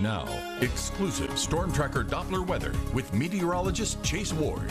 now, exclusive Storm Tracker Doppler weather with meteorologist Chase Ward.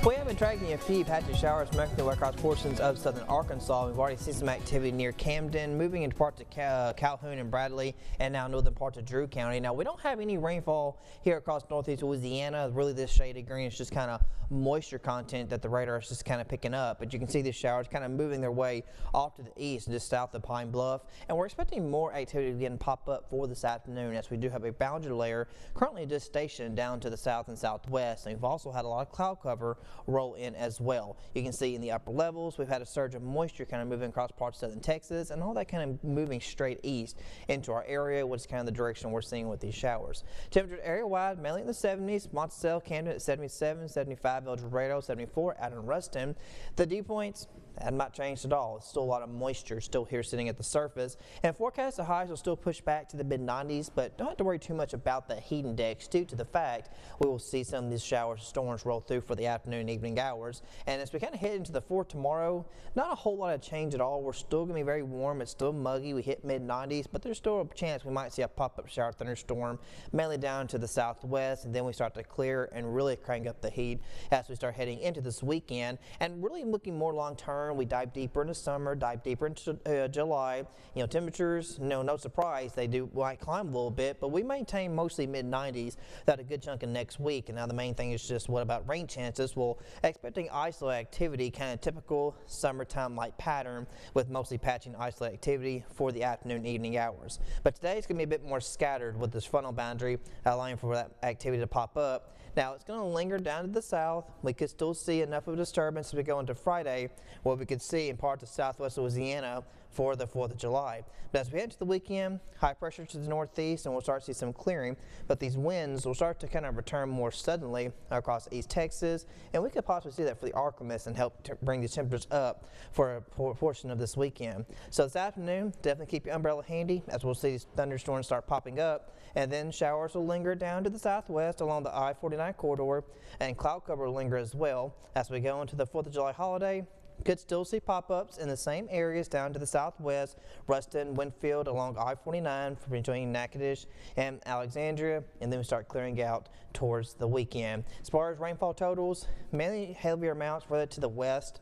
We have been tracking a few patchy showers making their way across portions of southern Arkansas. We've already seen some activity near Camden, moving into parts of Calhoun and Bradley, and now northern parts of Drew County. Now, we don't have any rainfall here across northeast Louisiana. Really, this shaded green is just kind of moisture content that the radar is just kind of picking up. But you can see these showers kind of moving their way off to the east and just south of Pine Bluff. And we're expecting more activity to begin to pop up for this afternoon, as we do have a boundary layer currently just stationed down to the south and southwest. And we've also had a lot of cloud cover roll in as well. You can see in the upper levels we've had a surge of moisture kind of moving across parts of southern Texas, and all that kind of moving straight east into our area, which is kind of the direction we're seeing with these showers. Temperatures area wide mainly in the 70s. Monticello, Camden at 77, 75 El Dorado, 74 out in Ruston. The dew points have not changed at all. It's still a lot of moisture still here sitting at the surface, and forecast the highs will still push back to the mid-90s, but don't have to worry too much about the heat index due to the fact we will see some of these showers and storms roll through for the afternoon and evening hours. And as we kind of head into the 4th tomorrow, not a whole lot of change at all. We're still going to be very warm. It's still muggy. We hit mid-90s, but there's still a chance we might see a pop-up shower thunderstorm mainly down to the southwest, and then we start to clear and really crank up the heat as we start heading into this weekend. And really looking more long-term, we dive deeper into summer, dive deeper into July. You know, temperatures, no surprise, they might climb a little bit, but we maintain mostly mid-90s throughout a good chunk of next week. And now the main thing is just what about rain chances? Well, expecting isolated activity, kind of typical summertime like pattern, with mostly patching isolated activity for the afternoon evening hours. But today it's going to be a bit more scattered with this frontal boundary allowing for that activity to pop up. Now it's going to linger down to the south. We could still see enough of a disturbance as we go into Friday, what we could see in parts of southwest Louisiana for the 4th of July. But as we head to the weekend, high pressure to the northeast, and we'll start to see some clearing, but these winds will start to kind of return more suddenly across East Texas, and we could possibly see that for the Arkansas and help bring the temperatures up for a portion of this weekend. So this afternoon, definitely keep your umbrella handy, as we'll see these thunderstorms start popping up, and then showers will linger down to the southwest along the I-49 corridor, and cloud cover will linger as well as we go into the 4th of July holiday. Could still see pop-ups in the same areas down to the southwest, Ruston, Winfield, along I-49 between Natchitoches and Alexandria, and then we start clearing out towards the weekend. As far as rainfall totals, mainly heavier amounts related to the west.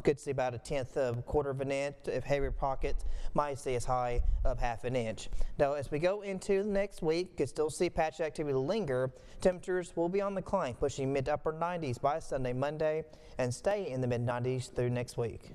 Could see about a tenth of a quarter of an inch. If heavier pockets, might see as high of half an inch. Now, as we go into the next week, could still see patchy activity linger. Temperatures will be on the climb, pushing mid to upper 90s by Sunday, Monday, and stay in the mid 90s through next week.